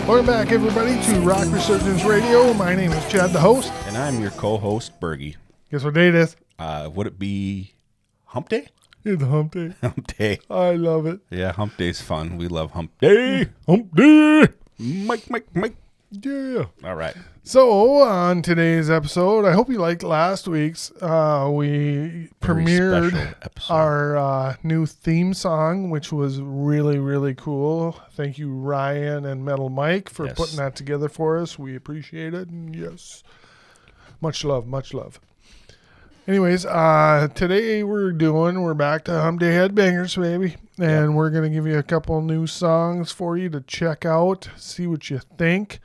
Welcome back, everybody, to Rock Resurgence Radio. My name is Chad, the host. And I'm your co-host, Bergy. Guess what day it is? Would it be Hump Day? It's Hump Day. Hump Day. I love it. Yeah, Hump Day's fun. We love Hump Day. Hump Day. Mike. Yeah. All right. So, on today's episode, I hope you liked last week's. We premiered our new theme song, which was really, really cool. Thank you, Ryan and Metal Mike, for putting that together for us. We appreciate it. And yes, much love, much love. Anyways, today we're back to Hump Day Headbangers, baby. And we're going to give you a couple new songs for you to check out, see what you think.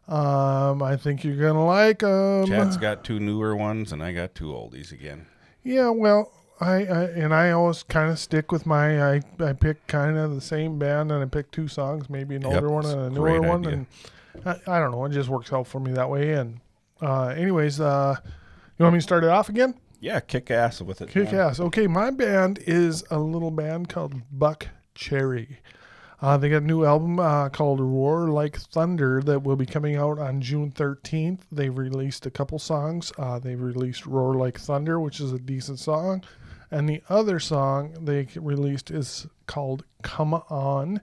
I think you're going to like them. Chad's got two newer ones, and I got two oldies again. Yeah, well, I always kind of stick with I pick kind of the same band, and I pick two songs, maybe an older one and a newer one. And I don't know, it just works out for me that way. And anyways, you want me to start it off again? Yeah, kick ass with it. Kick ass. Okay, my band is a little band called bergyRRR. They got a new album called Roar Like Thunder that will be coming out on June 13th. They've released a couple songs. They've released Roar Like Thunder, which is a decent song. And the other song they released is called Come On.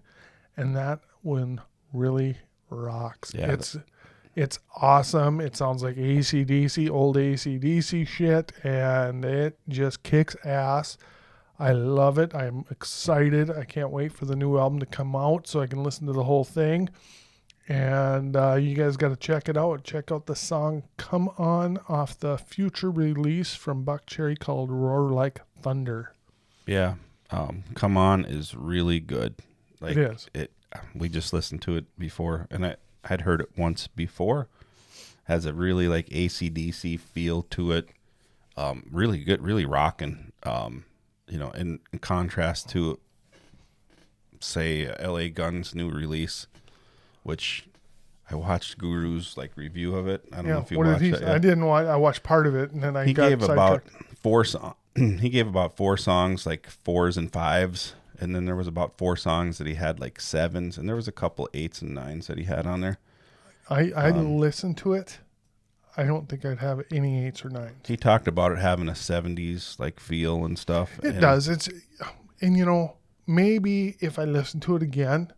And that one really rocks. Yeah, It's awesome. It sounds like AC/DC, old AC/DC shit. And it just kicks ass. I love it. I'm excited. I can't wait for the new album to come out so I can listen to the whole thing. And you guys got to check it out. Check out the song Come On off the future release from bergyRRR called Roar Like Thunder. Yeah. Come On is really good. It is. We just listened to it before, and I'd heard it once before. Has a really like AC/DC feel to it. Really good, really rocking. In contrast to, say, LA Guns' new release, which I watched Guru's review of it. I don't know if you watched it. I didn't watch. I watched part of it, and then he gave about four songs. He gave about 4 songs, like 4s and 5s, and then there was about 4 songs that he had like 7s, and there was a couple 8s and 9s that he had on there. I listened to it. I don't think I'd have any 8s or 9s. He talked about it having a 70s feel and stuff. It does. Maybe if I listen to it again,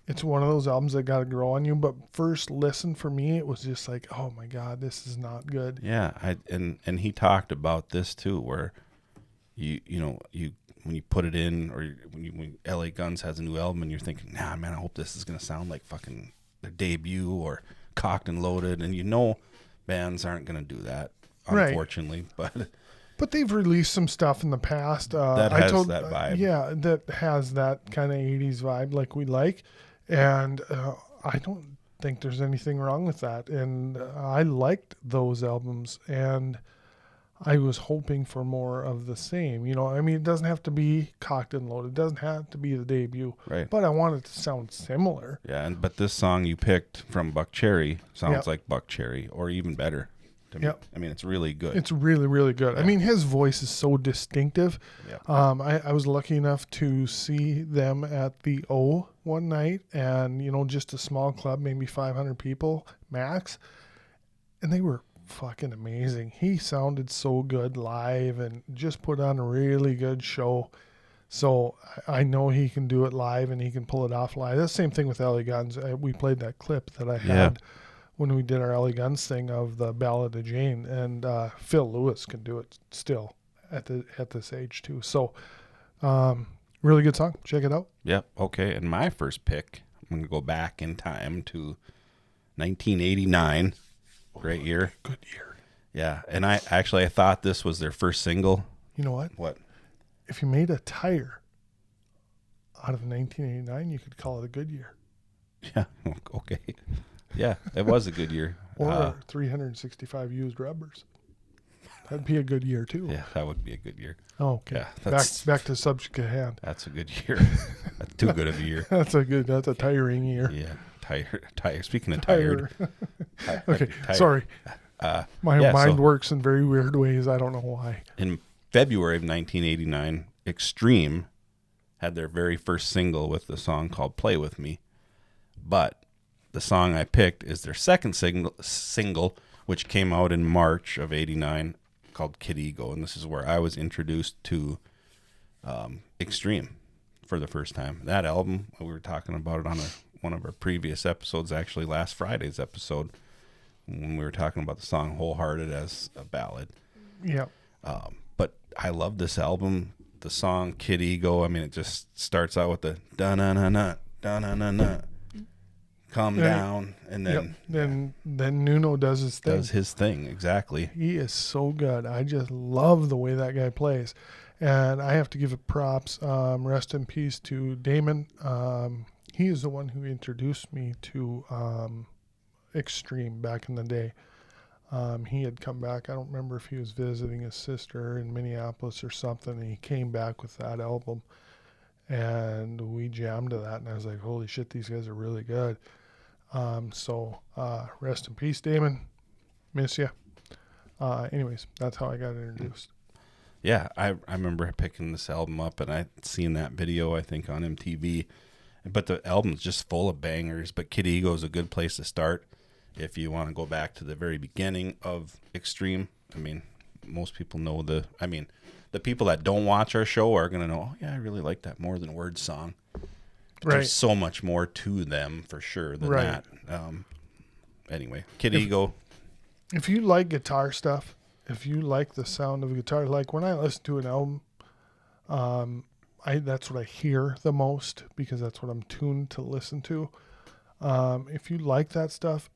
it's one of those albums that got to grow on you. But first listen for me, it was just like, oh my God, this is not good. Yeah, and he talked about this too, where you when you put it in, or when LA Guns has a new album, and you're thinking, nah, man, I hope this is gonna sound like fucking their debut or Cocked and Loaded, and bands aren't going to do that, unfortunately. Right. But they've released some stuff in the past. That has that vibe. Yeah, that has that kind of 80s vibe like we like. And I don't think there's anything wrong with that. And I liked those albums. And I was hoping for more of the same. It doesn't have to be Cocked and Loaded. It doesn't have to be the debut. Right. But I want it to sound similar. Yeah, but this song you picked from bergyRRR sounds like bergyRRR, or even better to me. Yep. I mean, it's really good. It's really, really good. Yeah. I mean, his voice is so distinctive. Yep. I was lucky enough to see them at the O one night, and, just a small club, maybe 500 people max. And they were fucking amazing. He sounded so good live and just put on a really good show. So I know he can do it live, and he can pull it off live. That's the same thing with LA Guns. We played that clip that I had when we did our LA Guns thing of the Ballad of Jane, and Phil Lewis can do it still at this age too. So really good song. Check it out. Yep. Okay. And my first pick, I'm going to go back in time to 1989. Great year. Good year. Yeah. And I thought this was their first single. You know what? What? If you made a tire out of 1989, you could call it a good year. Yeah. Okay. Yeah, it was a good year. Or 365 used rubbers. That'd be a good year too. Yeah, that would be a good year. Oh, okay. Yeah, back to subject at hand. That's a good year. That's too good of a year. That's a tiring year. Yeah. Tire. Speaking of tired. Okay. Sorry. My mind works in very weird ways. I don't know why. In February of 1989, Extreme had their very first single with the song called Play With Me. But the song I picked is their second single, which came out in March of '89, called Kid Ego, and this is where I was introduced to Extreme for the first time. That album, we were talking about it on one of our previous episodes, actually last Friday's episode, when we were talking about the song Wholehearted as a ballad. Yeah. But I love this album. The song Kid Ego, I mean, it just starts out with the da-na-na-na, da-na-na-na, calm down, and then then Nuno does his thing. Does his thing, exactly. He is so good. I just love the way that guy plays. And I have to give it props. Rest in peace to Damon. He is the one who introduced me to Extreme back in the day. He had come back. I don't remember if he was visiting his sister in Minneapolis or something. And he came back with that album. And we jammed to that. And I was like, holy shit, these guys are really good. So rest in peace, Damon. Miss you. Anyways, that's how I got introduced. Yeah, I remember picking this album up, and I'd seen that video, I think, on MTV. But the album's just full of bangers. But Kid Ego is a good place to start if you want to go back to the very beginning of Extreme. I mean, most people know the people that don't watch our show are going to know, oh, yeah, I really like that More Than Words song. But there's so much more to them, for sure, than that. Anyway, Kid Ego. If you like guitar stuff, if you like the sound of a guitar, like when I listen to an album, that's what I hear the most because that's what I'm tuned to listen to. If you like that stuff,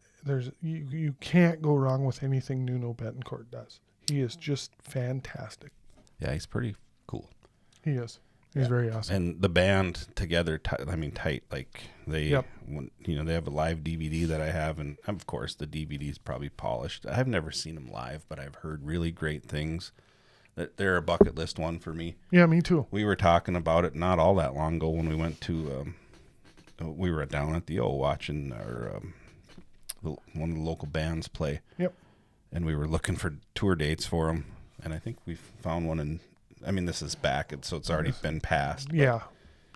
you can't go wrong with anything Nuno Bettencourt does. He is just fantastic. Yeah, he's pretty cool. He is. He's very awesome. And the band together, tight. Like they have a live DVD that I have, and of course the DVD is probably polished. I've never seen them live, but I've heard really great things. That they're a bucket list one for me. Yeah, me too. We were talking about it not all that long ago when we went to. We were down at the O watching our one of the local bands play. Yep. And we were looking for tour dates for them, and I think we found one in. I mean, this is back, so it's already been passed. Yeah.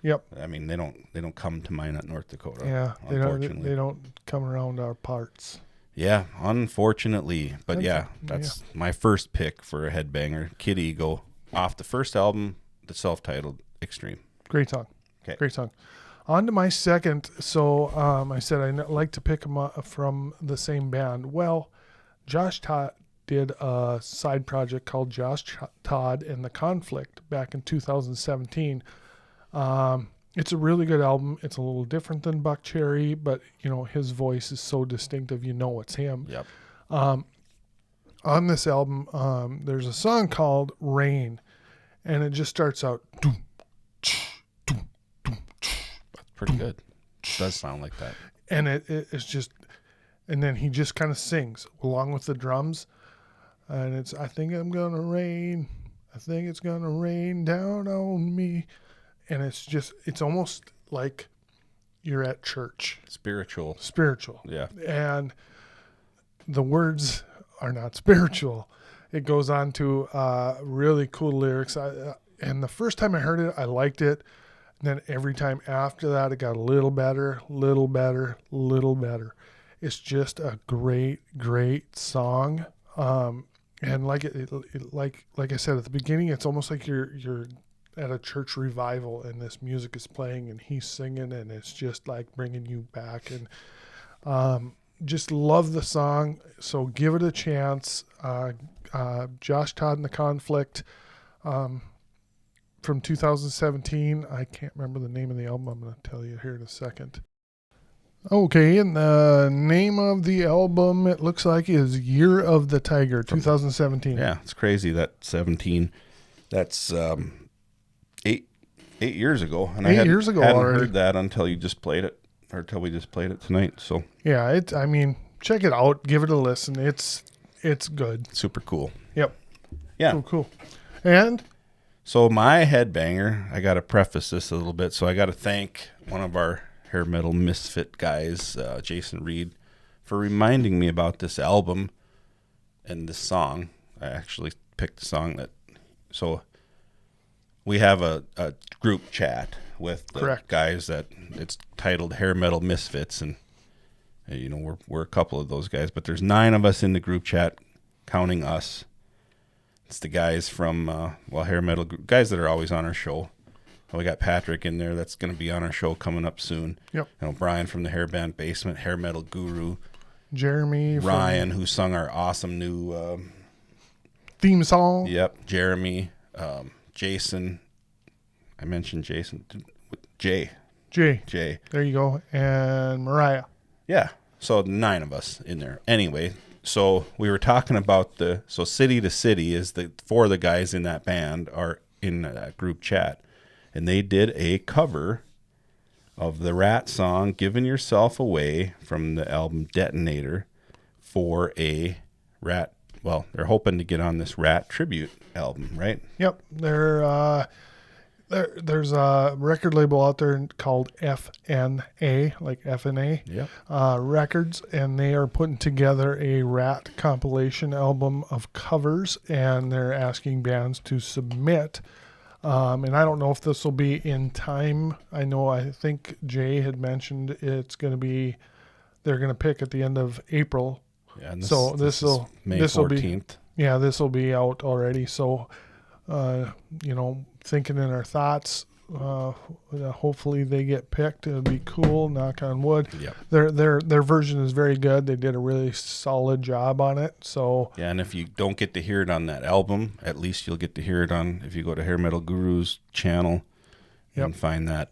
Yep. I mean, they don't come to Minot, North Dakota. Yeah. Unfortunately, they don't come around our parts. Yeah, unfortunately. But that's my first pick for a headbanger, Kid Ego, off the first album, the self-titled Extreme. Great song. Okay. Great song. On to my second. So I said I like to pick them up from the same band. Well, Josh Todd did a side project called Josh Todd and the Conflict back in 2017. It's a really good album. It's a little different than Buck Cherry, but his voice is so distinctive, it's him. Yep. On this album, there's a song called Rain, and it just starts out. That's pretty good. It does sound like that. And it's just, and then he just kind of sings along with the drums. And it's, I think I'm going to rain. I think it's going to rain down on me. And it's almost like you're at church. Spiritual. Yeah. And the words are not spiritual. It goes on to really cool lyrics. And the first time I heard it, I liked it. And then every time after that, it got a little better. It's just a great, great song. And like I said at the beginning, it's almost like you're at a church revival and this music is playing and he's singing and it's just like bringing you back, and just love the song. So give it a chance. Josh Todd and the Conflict from 2017. I can't remember the name of the album. I'm going to tell you here in a second. Okay, and the name of the album, it looks like, is Year of the Tiger, 2017. Yeah, it's crazy that 17. That's 8 years ago. And 8 years ago hadn't already. Heard that until you just played it, or until we just played it tonight. So yeah, check it out, give it a listen. It's good. Super cool. Yep. Yeah. Cool. And so my headbanger, I got to preface this a little bit. So I got to thank one of our hair metal misfit guys, Jason Reed, for reminding me about this album and this song. I actually picked the song so we have a group chat with the guys that it's titled Hair Metal Misfits, and You know, we're a couple of those guys, but there's 9 of us in the group chat, counting us. It's the guys from hair metal guys that are always on our show. We got Patrick in there that's going to be on our show coming up soon. Yep. You know, Brian from the Hairband Basement, Hair Metal Guru. Jeremy. Ryan, who sung our awesome new theme song. Yep. Jeremy. Jason. I mentioned Jason. Jay. There you go. And Mariah. Yeah. So 9 of us in there. Anyway, so we were talking about City to City is 4 of the guys in that band are in that group chat. And they did a cover of the Rat song, Giving Yourself Away, from the album Detonator, for a Rat. Well, they're hoping to get on this Rat tribute album, right? Yep. There's a record label out there called FNA, like FNA Yep. Records, and they are putting together a Rat compilation album of covers, and they're asking bands to submit. And I don't know if this will be in time. I think Jay had mentioned it's going to be, they're going to pick at the end of April. Yeah, and this will May 14th. This will be out already. So, thinking in our thoughts, hopefully they get picked. It'll be cool. Knock on wood. Yep. Their version is very good. They did a really solid job on it. So yeah, and if you don't get to hear it on that album, at least you'll get to hear it on, if you go to Hair Metal Guru's channel and find that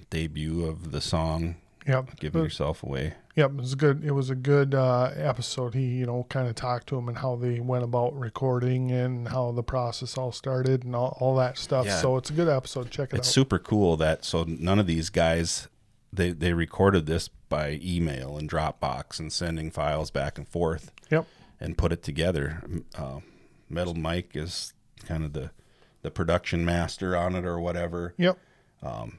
debut of the song. Yep. Giving Yourself Away. Yep, it was good. It was a good episode. He, kind of talked to him and how they went about recording and how the process all started and all that stuff. Yeah. So it's a good episode. Check it out. It's super cool so none of these guys, they recorded this by email and Dropbox and sending files back and forth. Yep. And put it together. Metal Mike is kind of the production master on it or whatever. Yep.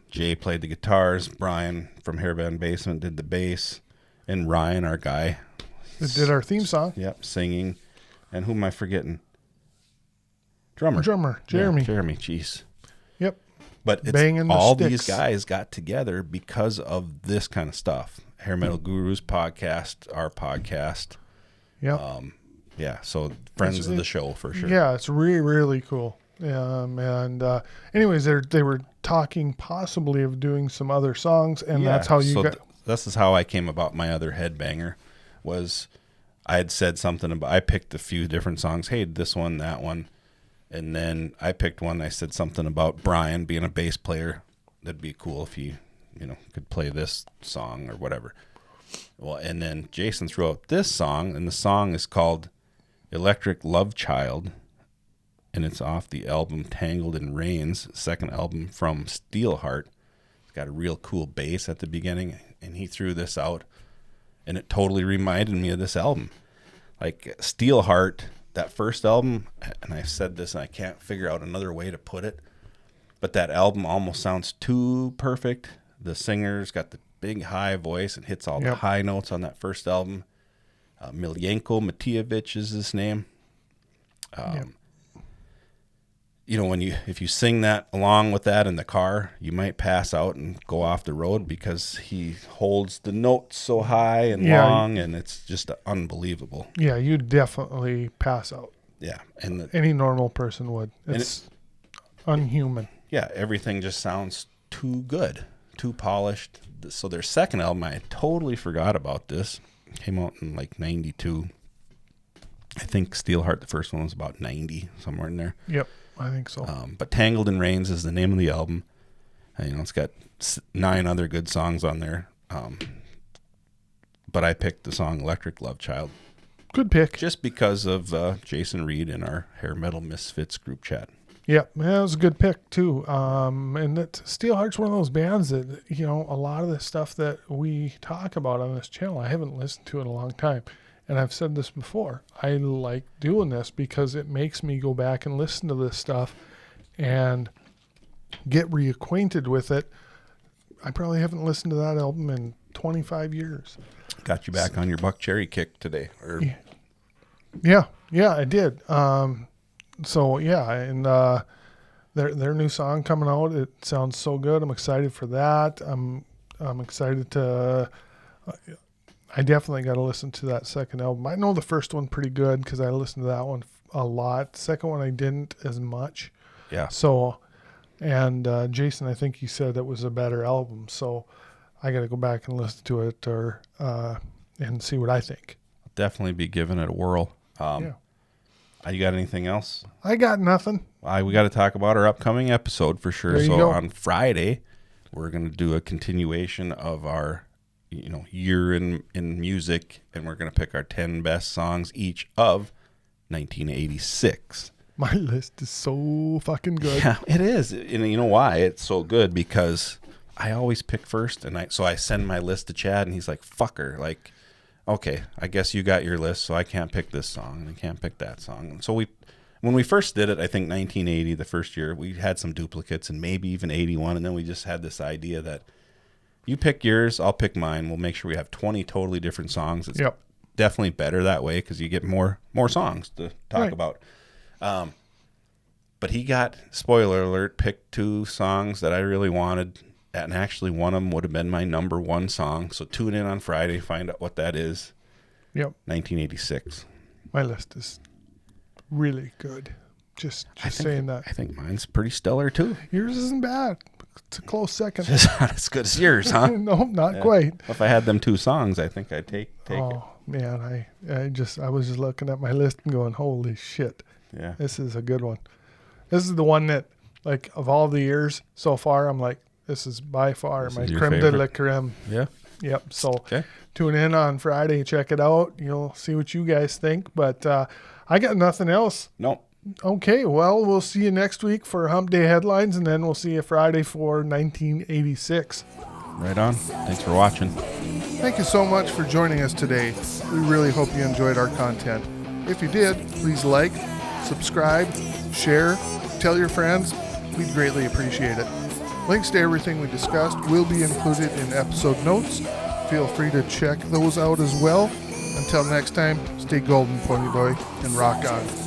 Jay played the guitars. Brian from Hairband Basement did the bass. And Ryan, our guy, did our theme song. Yep, singing. And who am I forgetting? Drummer, Jeremy. Yeah, Jeremy, jeez. Yep. But it's all these guys got together because of this kind of stuff. Hair Metal Guru's podcast, our podcast. Yep. Yeah, so friends of the show for sure. Yeah, it's really, really cool. Anyways, they were talking possibly of doing some other songs, and that's how you got. This is how I came about my other headbanger. Was I had said something about, I picked a few different songs. Hey, this one, that one, and then I picked one. I said something about Brian being a bass player. That'd be cool if he, could play this song or whatever. Well, and then Jason threw out this song, and the song is called Electric Love Child. And it's off the album Tangled in Rains, second album from Steelheart. It's got a real cool bass at the beginning, and he threw this out, and it totally reminded me of this album. Like Steelheart, that first album, and I've said this, and I can't figure out another way to put it, but that album almost sounds too perfect. The singer's got the big high voice and hits all the high notes on that first album. Miljenko Matijevic is his name. If you sing that along with that in the car, you might pass out and go off the road because he holds the notes so high and long, and it's just unbelievable. Yeah, you definitely pass out. Yeah, and any normal person would. It's unhuman. Yeah, everything just sounds too good, too polished. So their second album, I totally forgot about this. Came out in like 92. I think Steelheart, the first one, was about 90, somewhere in there. Yep. I think so. But Tangled in Rains is the name of the album. And, it's got 9 other good songs on there. But I picked the song Electric Love Child. Good pick. Just because of Jason Reed in our Hair Metal Misfits group chat. Yeah, it was a good pick too. And Steelheart's one of those bands that, a lot of the stuff that we talk about on this channel, I haven't listened to in a long time. And I've said this before, I like doing this because it makes me go back and listen to this stuff and get reacquainted with it. I probably haven't listened to that album in 25 years. Got you back on your Buck Cherry kick today. Yeah, I did. And their new song coming out, it sounds so good. I'm excited for that. I'm excited to... I definitely got to listen to that second album. I know the first one pretty good because I listened to that one a lot. The second one I didn't as much. Yeah. So, and Jason, I think he said it was a better album. So I got to go back and listen to it and see what I think. Definitely be giving it a whirl. Yeah. You got anything else? I got nothing. We got to talk about our upcoming episode for sure. There you So go. on Friday, we're going to do a continuation of our year in music, and we're going to pick our 10 best songs each of 1986. My list is so fucking good. Yeah, it is. And you know why it's so good? Because I always pick first, and so I send my list to Chad, and he's like, fucker, like, okay, I guess you got your list, so I can't pick this song, and I can't pick that song. And so when we first did it, I think 1980, the first year, we had some duplicates, and maybe even 81, and then we just had this idea that you pick yours, I'll pick mine. We'll make sure we have 20 totally different songs. It's definitely better that way because you get more songs to talk about. But he got, spoiler alert, picked 2 songs that I really wanted, and actually one of them would have been my number 1 song. So tune in on Friday, find out what that is. Yep. 1986. My list is really good. Just saying that. I think mine's pretty stellar too. Yours isn't bad. It's a close second. It's not as good as yours, huh? No, not quite. If I had them 2 songs, I think I'd take it. Oh man, I was just looking at my list and going, holy shit. Yeah. This is a good one. This is the one that, like, of all the years so far, I'm like, this is by far my creme de la creme. Yeah. Yep. So tune in on Friday, check it out. You'll see what you guys think. But I got nothing else. No. Okay, well, we'll see you next week for Hump Day Headlines, and then we'll see you Friday for 1986. Right on. Thanks for watching. Thank you so much for joining us today. We really hope you enjoyed our content. If you did, please like, subscribe, share, tell your friends. We'd greatly appreciate it. Links to everything we discussed will be included in episode notes. Feel free to check those out as well. Until next time, stay golden, Pony Boy, and rock on.